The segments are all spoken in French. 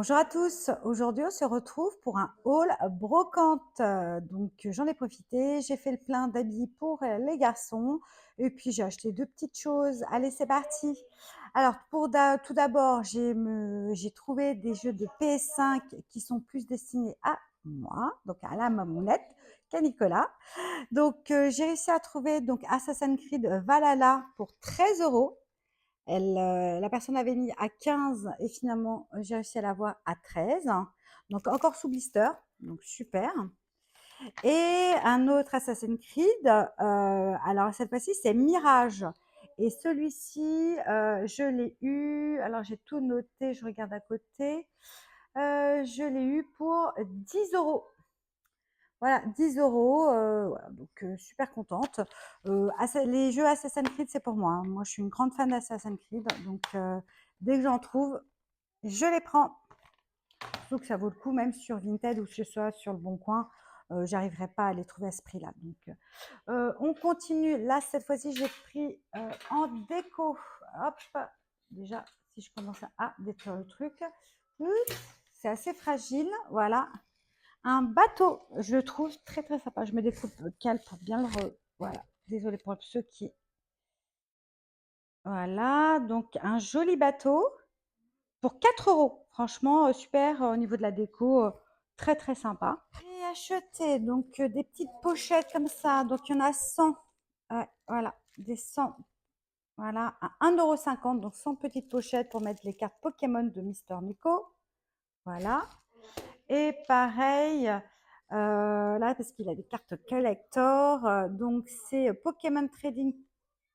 Bonjour à tous, aujourd'hui on se retrouve pour un haul brocante. Donc j'en ai profité, j'ai fait le plein d'habits pour les garçons et puis j'ai acheté deux petites choses. Allez, c'est parti. Alors tout d'abord, j'ai trouvé des jeux de PS5 qui sont plus destinés à moi, donc à la mamounette, qu'à Nicolas. Donc j'ai réussi à trouver donc Assassin's Creed Valhalla pour 13 euros. La personne avait mis à 15 et finalement, j'ai réussi à l'avoir à 13. Donc encore sous blister, donc super. Et un autre Assassin's Creed, alors cette fois-ci, c'est Mirage. Et celui-ci, je l'ai eu, alors j'ai tout noté, je regarde à côté. Je l'ai eu pour 10 euros. Voilà, 10 euros. Voilà, donc super contente. Les jeux Assassin's Creed, c'est pour moi, hein. Moi, je suis une grande fan d'Assassin's Creed. Donc, dès que j'en trouve, je les prends. Surtout que ça vaut le coup, même sur Vinted ou que ce soit sur le Bon Coin. J'arriverai pas à les trouver à ce prix-là. Donc, on continue. Là, cette fois-ci, j'ai pris en déco. Hop, déjà, si je commence à détruire le truc, c'est assez fragile. Voilà, un bateau, je le trouve très très sympa. Je me découpe le cal pour bien Voilà, désolé pour ceux qui... Voilà, donc un joli bateau pour 4 euros. Franchement, super au niveau de la déco, très très sympa. J'ai acheté donc des petites pochettes comme ça. Donc il y en a 100. Ouais, voilà, des 100. Voilà, à 1,50 €. Donc 100 petites pochettes pour mettre les cartes Pokémon de Mister Nico. Voilà. Et pareil, là, parce qu'il a des cartes collector, donc c'est Pokémon Trading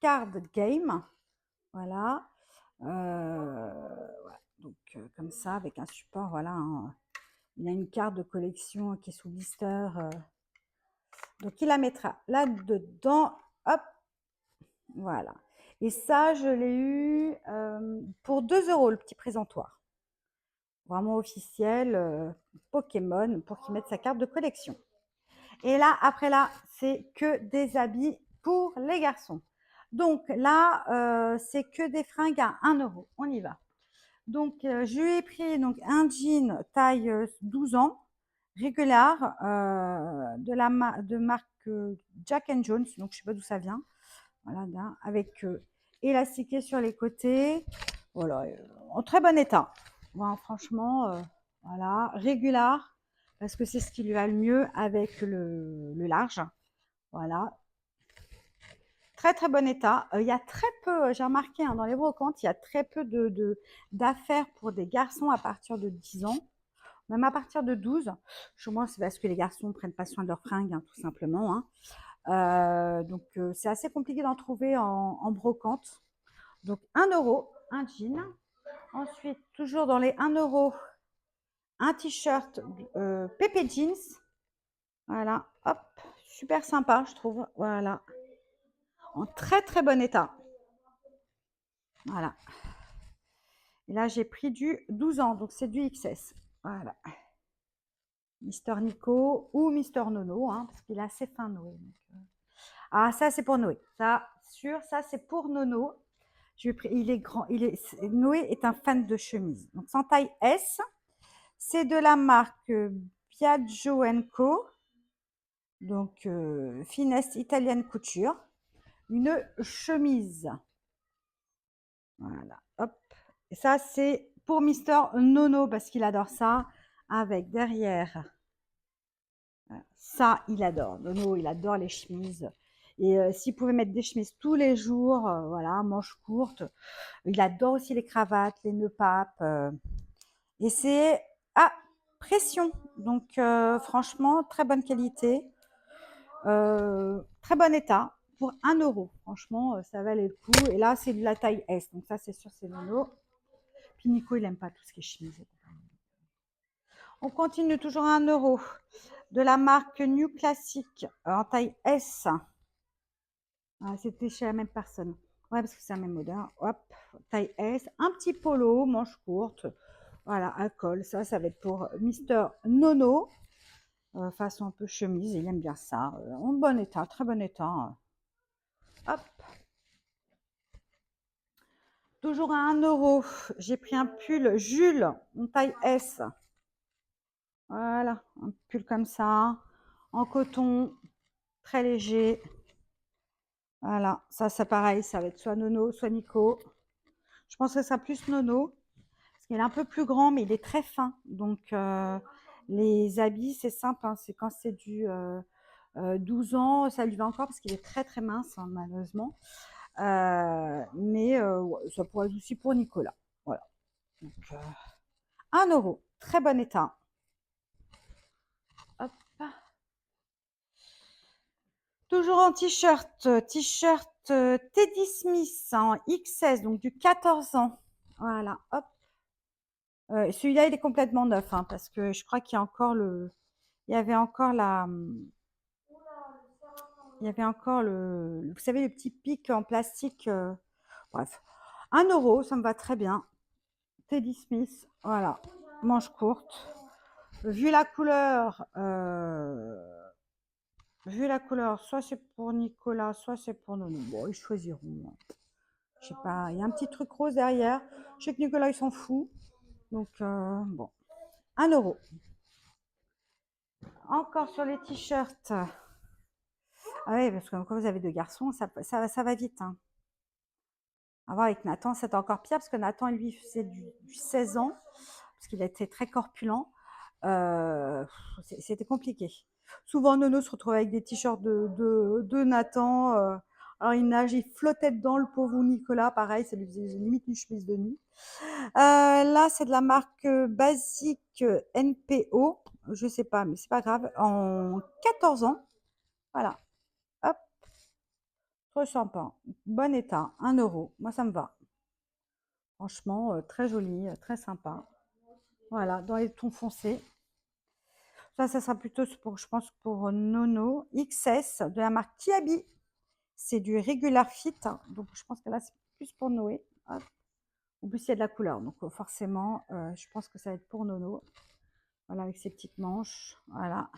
Card Game. Voilà. Voilà. Donc, comme ça, avec un support, voilà, hein. Il a une carte de collection qui est sous blister. Donc, il la mettra là-dedans. Hop, voilà. Et ça, je l'ai eu pour 2 euros, le petit présentoir. Vraiment officiel, Pokémon, pour qu'il mette sa carte de collection. Et là, après là, c'est que des habits pour les garçons. Donc là, c'est que des fringues à 1 euro. On y va. Donc, je lui ai pris donc, un jean taille 12 ans, régulière, de marque Jack and Jones. Donc, je ne sais pas d'où ça vient. Voilà, là, avec élastiqué sur les côtés. Voilà, en très bon état. Voilà, franchement, voilà, régulière, parce que c'est ce qui lui va le mieux avec le large. Voilà, très très bon état. Il y a très peu, j'ai remarqué hein, dans les brocantes, il y a très peu d'affaires pour des garçons à partir de 10 ans, même à partir de 12. Je pense c'est parce que les garçons ne prennent pas soin de leurs fringues, hein, tout simplement. Hein. Donc, c'est assez compliqué d'en trouver en brocante. Donc, 1 euro, un jean. Ensuite, toujours dans les 1 euro, un t-shirt Pepe Jeans. Voilà, hop, super sympa, je trouve. Voilà, en très très bon état. Voilà. Et là, j'ai pris du 12 ans, donc c'est du XS. Voilà. Mister Nico ou Mister Nono, hein, parce qu'il est assez fin, Noé. Donc, ah, ça, c'est pour Noé. Ça, sûr, ça, c'est pour Nono. Il est grand. Noé est un fan de chemise. Donc, c'est en taille S. C'est de la marque Biagio Co. Donc, finesse italienne couture. Une chemise. Voilà, hop. Et ça, c'est pour Mister Nono parce qu'il adore ça. Avec derrière, ça, il adore. Nono, il adore les chemises. Et s'il pouvait mettre des chemises tous les jours, voilà, manches courtes. Il adore aussi les cravates, les nœuds papes. Et c'est à pression. Donc, franchement, très bonne qualité. Très bon état. Pour 1 euro. Franchement, ça valait le coup. Et là, c'est de la taille S. Donc, ça, c'est sûr, c'est Nono. Puis Nico, il n'aime pas tout ce qui est chemise. On continue toujours à 1 euro. De la marque New Classic en taille S. Ah, c'était chez la même personne. Ouais, parce que c'est la même odeur. Hop, taille S. Un petit polo, manche courte. Voilà, un col. Ça va être pour Mister Nono. Façon un peu chemise. Il aime bien ça. En bon état, très bon état. Hop. Toujours à 1 €. J'ai pris un pull Jules, en taille S. Voilà, un pull comme ça, en coton, très léger. Voilà, ça c'est pareil, ça va être soit Nono, soit Nico. Je pense que ça sera plus Nono, parce qu'il est un peu plus grand, mais il est très fin. Donc, les habits, c'est simple, hein, c'est quand c'est du 12 ans, ça lui va encore, parce qu'il est très très mince, hein, malheureusement. Mais ouais, ça pourrait être aussi pour Nicolas. Voilà. Donc, 1 €. Très bon état. Hop. Toujours en t-shirt. T-shirt Teddy Smith en XS, donc du 14 ans. Voilà, hop. Celui-là, il est complètement neuf, hein, parce que je crois qu'il y a encore le... Il y avait encore la... Il y avait encore le... Vous savez, le petit pic en plastique. Bref. 1 €, ça me va très bien. Teddy Smith, voilà. Manche courte. Vu la couleur, soit c'est pour Nicolas, soit c'est pour Nono. Bon, ils choisiront. Je sais pas, il y a un petit truc rose derrière. Je sais que Nicolas, il s'en fout. Donc, bon. 1 €. Encore sur les t-shirts. Ah oui, parce que quand vous avez 2 garçons, ça va vite, hein. À voir avec Nathan, c'est encore pire, parce que Nathan, lui, faisait du 16 ans, parce qu'il était très corpulent. C'était compliqué. Souvent, Nono se retrouvait avec des t-shirts de Nathan. Alors, il nage, il flottait dedans, le pauvre Nicolas. Pareil, ça lui faisait limite une chemise de nuit. Là, c'est de la marque Basique NPO. Je sais pas, mais c'est pas grave. En 14 ans. Voilà. Hop. Trop sympa. Bon état. 1 €. Moi, ça me va. Franchement, très joli, très sympa. Voilà, dans les tons foncés. Ça sera plutôt pour, je pense, pour Nono. XS de la marque Kiabi. C'est du Regular Fit, hein. Donc, je pense que là, c'est plus pour Noé. Hop. En plus, il y a de la couleur. Donc, forcément, je pense que ça va être pour Nono. Voilà, avec ses petites manches. Voilà.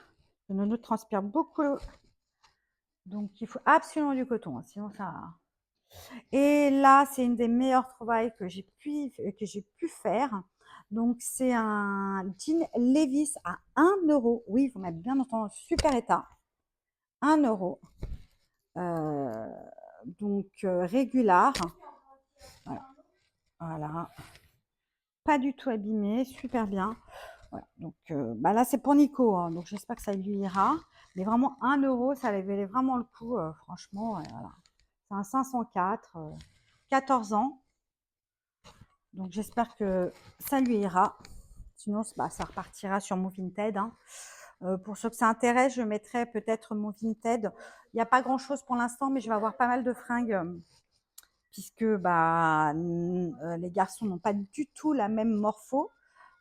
Le Nono transpire beaucoup. Donc, il faut absolument du coton, hein, sinon ça... Et là, c'est une des meilleures trouvailles que j'ai pu faire. Donc, c'est un jean Levi's à 1 €. Oui, vous m'avez bien entendu, super état. 1 €. Donc, régular. Voilà. Voilà. Pas du tout abîmé, super bien. Voilà. Donc, bah là, c'est pour Nico, hein, donc j'espère que ça lui ira. Mais vraiment, 1 €, ça valait vraiment le coup, franchement. Voilà. C'est un 504, 14 ans. Donc, j'espère que ça lui ira. Sinon, bah, ça repartira sur mon Vinted, hein. Pour ceux que ça intéresse, je mettrai peut-être mon Vinted. Il n'y a pas grand-chose pour l'instant, mais je vais avoir pas mal de fringues, puisque bah, les garçons n'ont pas du tout la même morpho.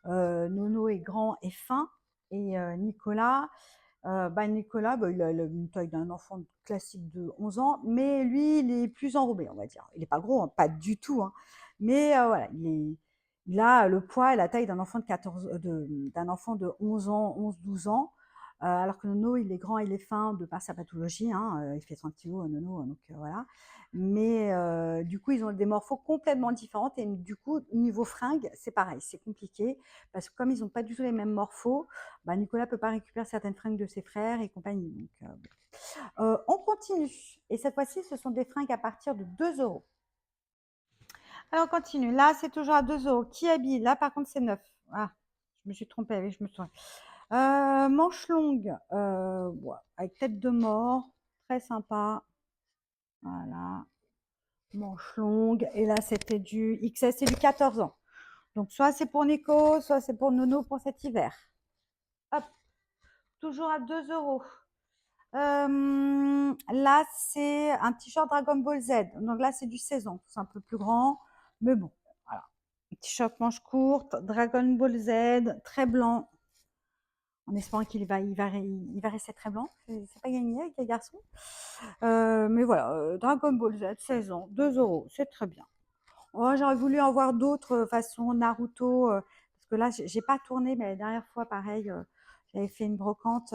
Nono est grand et fin, et Nicolas, il a une taille d'un enfant classique de 11 ans, mais lui, il est plus enrobé, on va dire. Il n'est pas gros, hein, pas du tout, hein, mais voilà, il a le poids et la taille d'un enfant d'un enfant de 11 ans, 11-12 ans, alors que Nono, il est grand, il est fin de par sa pathologie, hein, il fait 30 kilos, Nono, donc voilà. Mais du coup, ils ont des morphos complètement différentes, et du coup, niveau fringues, c'est pareil, c'est compliqué, parce que comme ils n'ont pas du tout les mêmes morphos, bah, Nicolas ne peut pas récupérer certaines fringues de ses frères et compagnie. Donc, on continue. Et cette fois-ci, ce sont des fringues à partir de 2 €. Alors, on continue. Là, c'est toujours à 2 €. Qui habille? Là, par contre, c'est neuf. Ah, je me suis trompée avec, je me souviens. Manche longue, ouais, avec tête de mort, très sympa. Voilà, manche longue. Et là, c'était du XS et du 14 ans. Donc, soit c'est pour Nico, soit c'est pour Nono pour cet hiver. Hop, toujours à 2 €. Là, c'est un t-shirt Dragon Ball Z. Donc là, c'est du 16 ans. C'est un peu plus grand, mais bon, voilà. T-shirt manche courte, Dragon Ball Z, très blanc. En espérant il va rester très blanc. C'est pas gagné avec les garçons. Mais voilà, Dragon Ball Z, 16 ans, 2 €, c'est très bien. Oh, j'aurais voulu en voir d'autres façon Naruto, parce que là, j'ai pas tourné, mais la dernière fois, pareil, j'avais fait une brocante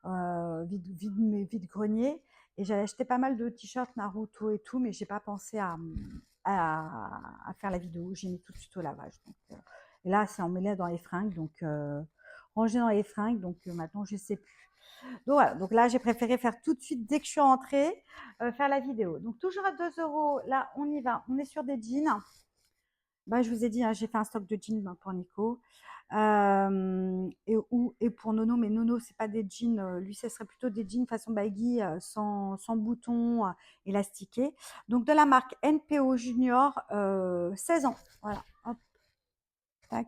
vide grenier, Et j'avais acheté pas mal de t-shirts Naruto et tout, mais j'ai pas pensé à faire la vidéo. J'ai mis tout de suite au lavage. Donc, et là, c'est emmêlé dans les fringues, donc rangé dans les fringues. Donc maintenant, je sais plus. Donc voilà, donc là, j'ai préféré faire tout de suite dès que je suis rentrée, faire la vidéo. Donc toujours à 2 euros, là, on y va. On est sur des jeans. Bah, je vous ai dit, hein, j'ai fait un stock de jeans pour Nico. Et pour Nono, mais Nono, c'est pas des jeans, lui, ce serait plutôt des jeans façon baggy, sans boutons, élastiqués. Donc de la marque NPO Junior, 16 ans. Voilà, hop, tac.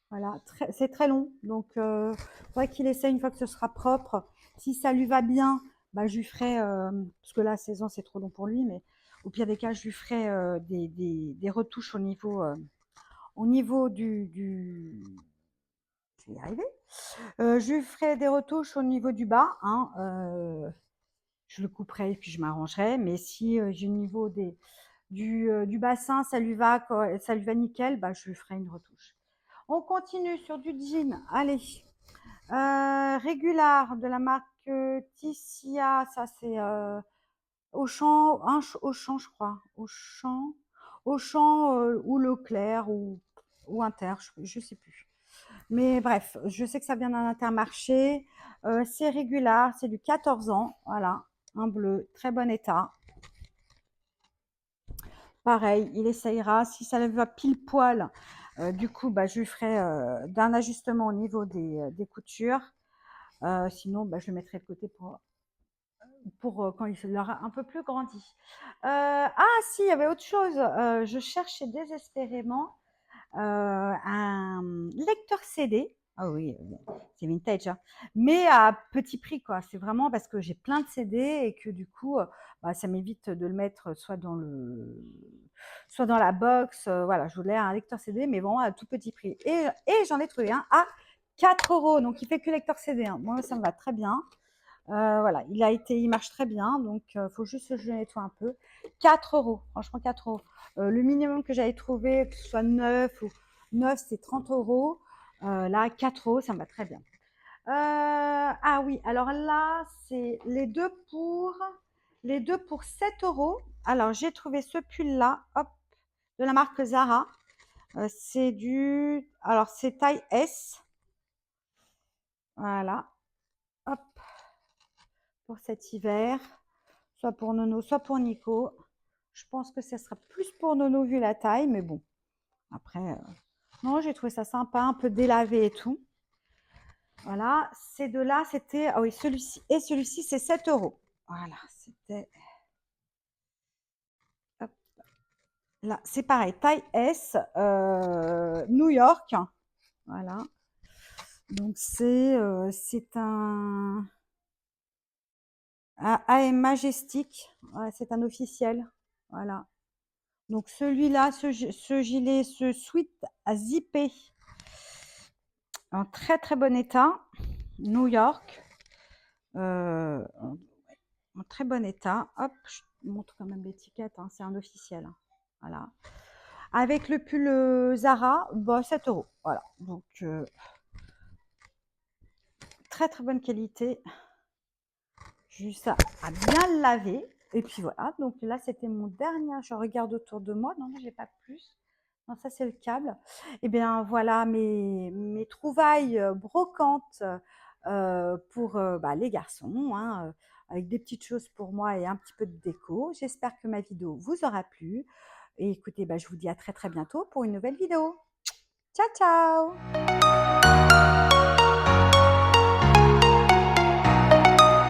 Voilà, c'est très long, donc faudrait qu'il essaie une fois que ce sera propre. Si ça lui va bien, bah, je lui ferai, parce que là, 16 ans, c'est trop long pour lui, mais au pire des cas, je lui ferai des retouches au niveau je vais y arriver. Je lui ferai des retouches au niveau du bas, hein, je le couperai et puis je m'arrangerai. Mais si j'ai au niveau du bassin, ça lui va nickel, bah, je lui ferai une retouche. On continue sur du jean. Allez, régular de la marque Tissia, ça c'est Auchan, Auchan, je crois. Auchan ou Leclerc ou Inter, je sais plus. Mais bref, je sais que ça vient d'un Intermarché. C'est régular, c'est du 14 ans. Voilà, un bleu, très bon état. Pareil, il essayera. Si ça va pile poil, du coup, bah, je lui ferai d'un ajustement au niveau des coutures. Sinon, bah, je le mettrai de côté pour quand il aura un peu plus grandi. Ah, si, il y avait autre chose. Je cherchais désespérément un lecteur CD. Ah oui, c'est vintage, hein. Mais à petit prix, quoi. C'est vraiment parce que j'ai plein de CD et que du coup, bah, ça m'évite de le mettre soit dans la box. Voilà, je voulais un lecteur CD, mais vraiment à tout petit prix. Et j'en ai trouvé un à 4 euros. Donc, il fait que lecteur CD, hein. Moi, ça me va très bien. Voilà, il marche très bien, donc il faut juste que je le nettoie un peu. 4 euros, franchement 4 euros. Le minimum que j'avais trouvé, que ce soit neuf ou neuf, c'est 30 euros. Là, 4 euros, ça me va très bien. Ah oui, alors là, c'est les deux pour 7 euros. Alors, j'ai trouvé ce pull-là, hop, de la marque Zara. Alors, c'est taille S. Voilà, hop, pour cet hiver. Soit pour Nono, soit pour Nico. Je pense que ça sera plus pour Nono vu la taille, mais bon. Après, non, j'ai trouvé ça sympa, un peu délavé et tout. Voilà, ces deux-là, c'était... Ah oui, celui-ci et celui-ci, c'est 7 euros. Voilà, c'était... Hop. Là, c'est pareil, taille S, New York. Voilà. Donc, c'est un AM Majestic. Ouais, c'est un officiel. Voilà. Donc celui-là, ce gilet, ce sweat à zipper en très très bon état, New York, en très bon état. Hop, je montre quand même l'étiquette, hein, c'est un officiel. Hein. Voilà. Avec le pull Zara, bah, 7 euros. Voilà, donc très très bonne qualité. Juste à bien laver. Et puis voilà, donc là c'était mon dernier. Je regarde autour de moi, non, j'ai pas plus. Non, ça c'est le câble. Et bien voilà mes trouvailles brocantes pour bah, les garçons, hein, avec des petites choses pour moi et un petit peu de déco. J'espère que ma vidéo vous aura plu. Et écoutez, bah, je vous dis à très très bientôt pour une nouvelle vidéo. Ciao ciao!